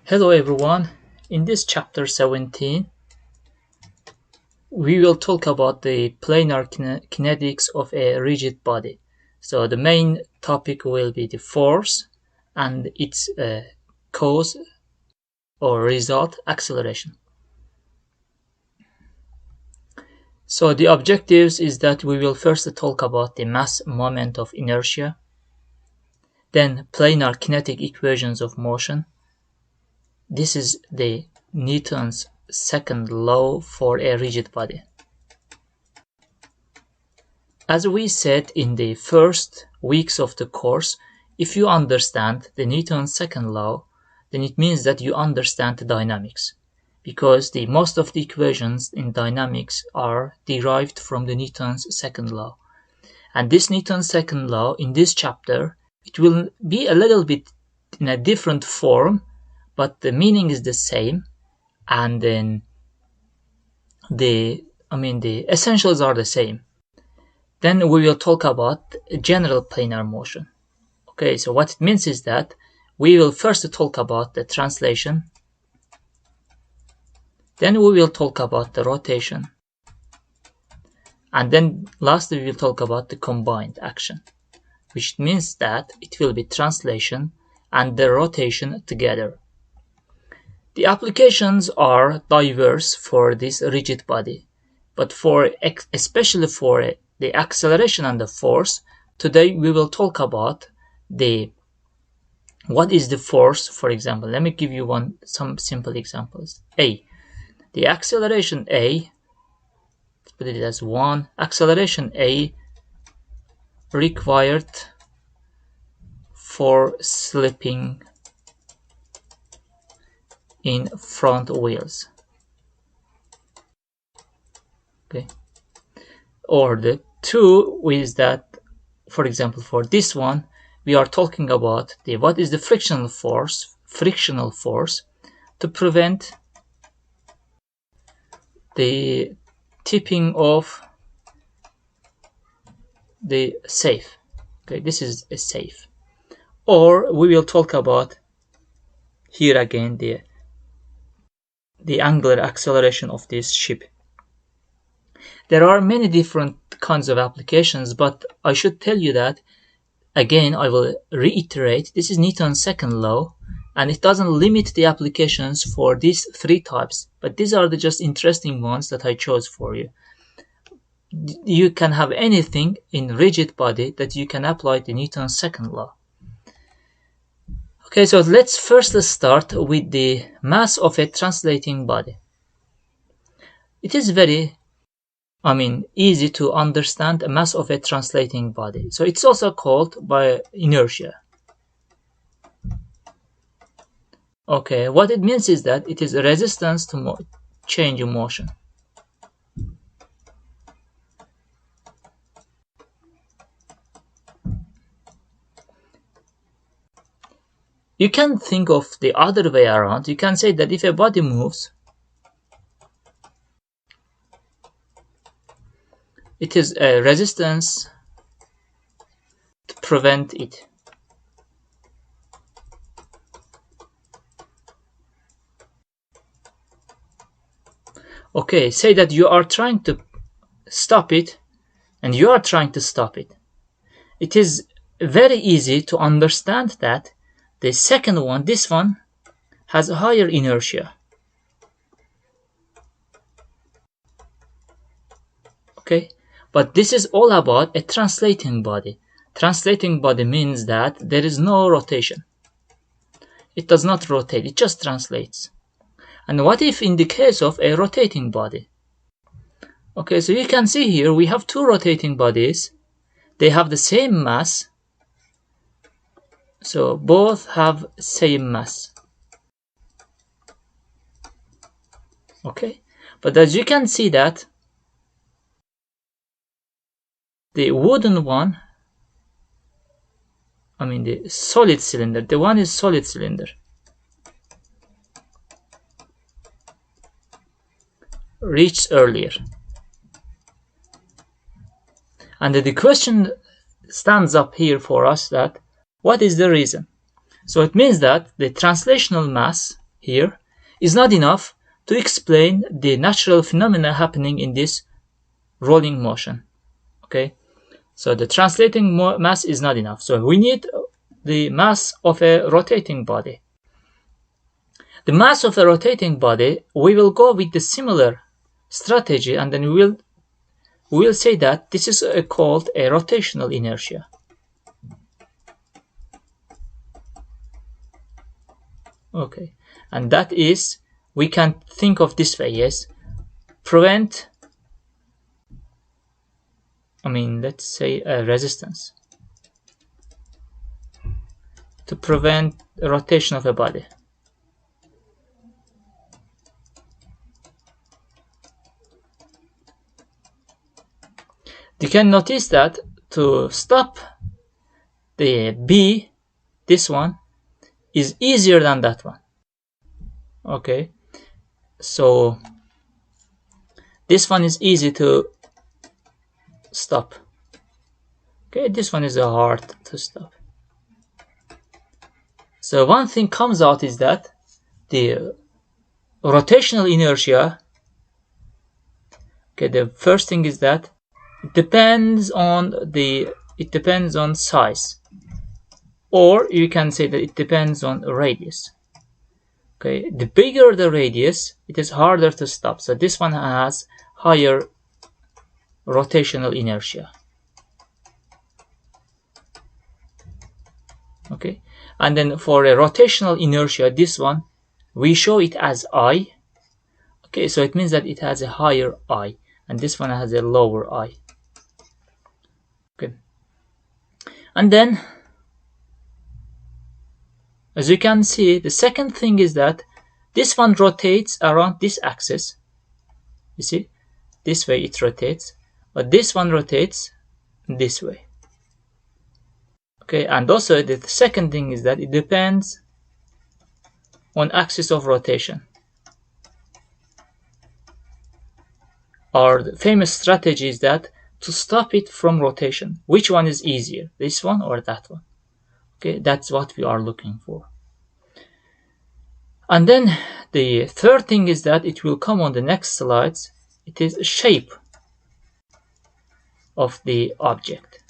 Hello everyone, in this chapter 17 we will talk about the planar kinetics of a rigid body. So the main topic will be the force and its cause or result, acceleration. So the objectives is that we will first talk about the mass moment of inertia, then planar kinetic equations of motion. This is the Newton's second law for a rigid body. As we said in the first weeks of the course, if you understand the Newton's second law, then it means that you understand the dynamics, because most of the equations in dynamics are derived from the Newton's second law. And this Newton's second law, in this chapter, it will be a little bit in a different form, but the meaning is the same, and then the essentials are the same. Then we will talk about general planar motion. Okay, so what it means is that we will first talk about the translation, then we will talk about the rotation, and then lastly we will talk about the combined action, which means that it will be translation and the rotation together. The applications are diverse for this rigid body, but especially for the acceleration and the force, today we will talk about what is the force. For example, let me give you some simple examples. The acceleration A, let's put it as 1, acceleration A required for slipping in front wheels. Okay. Or the 2 is that, for example, for this one, we are talking about what is the frictional force to prevent the tipping of the safe. Okay, this is a safe. Or we will talk about here again the angular acceleration of this ship. There are many different kinds of applications, but I should tell you that, again, I will reiterate, this is Newton's second law, and it doesn't limit the applications for these 3 types, but these are the just interesting ones that I chose for you. You can have anything in rigid body that you can apply the Newton's second law. Okay, so let's first start with the mass of a translating body. It is very easy to understand a mass of a translating body. So it's also called by inertia. Okay, what it means is that it is a resistance to change in motion. You can think of the other way around. You can say that if a body moves, it is a resistance to prevent it. Okay, say that you are trying to stop it, and you are trying to stop it. It is very easy to understand that the second one, this one, has a higher inertia. Okay, but this is all about a translating body. Translating body means that there is no rotation. It does not rotate, it just translates. And what if in the case of a rotating body? Okay, so you can see here we have 2 rotating bodies. They have the same mass. So both have same mass. Okay, but as you can see that the wooden one, the solid cylinder, the one is solid cylinder, reached earlier. And the question stands up here for us that what is the reason? So it means that the translational mass here is not enough to explain the natural phenomena happening in this rolling motion. Okay, so the translating mass is not enough. So we need the mass of a rotating body. The mass of a rotating body, we will go with the similar strategy, and then we will say that this is called a rotational inertia. Okay, and that is, we can think of this way, yes, let's say a resistance to prevent rotation of a body. You can notice that to stop the B, this one, is easier than that one. Okay, so this one is easy to stop. Okay, this one is hard to stop. So one thing comes out is that the rotational inertia, okay, the first thing is that it depends on size, or you can say that it depends on radius. Okay, the bigger the radius, it is harder to stop. So this one has higher rotational inertia. Okay, and then for a rotational inertia, this one, we show it as I. Okay, so it means that it has a higher I, and this one has a lower I. Okay, and then as you can see, the second thing is that this one rotates around this axis. You see, this way it rotates, but this one rotates this way. Okay, and also the second thing is that it depends on axis of rotation. Our famous strategy is that to stop it from rotation, which one is easier, this one or that one? Okay, that's what we are looking for. And then the third thing is that it will come on the next slides. It is shape of the object.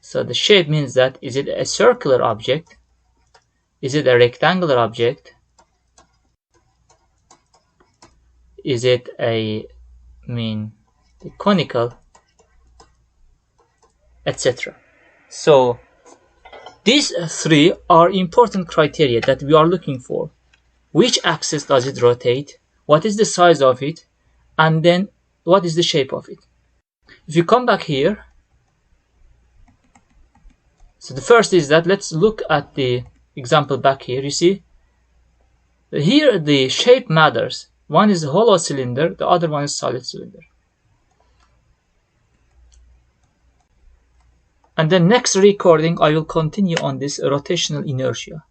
So the shape means that, is it a circular object? Is it a rectangular object? Is it a conical, etc. So these three are important criteria that we are looking for. Which axis does it rotate? What is the size of it? And then what is the shape of it? If you come back here, so the first is that, let's look at the example back here. You see, here the shape matters. One is a hollow cylinder, the other one is solid cylinder. And then next recording, I will continue on this rotational inertia.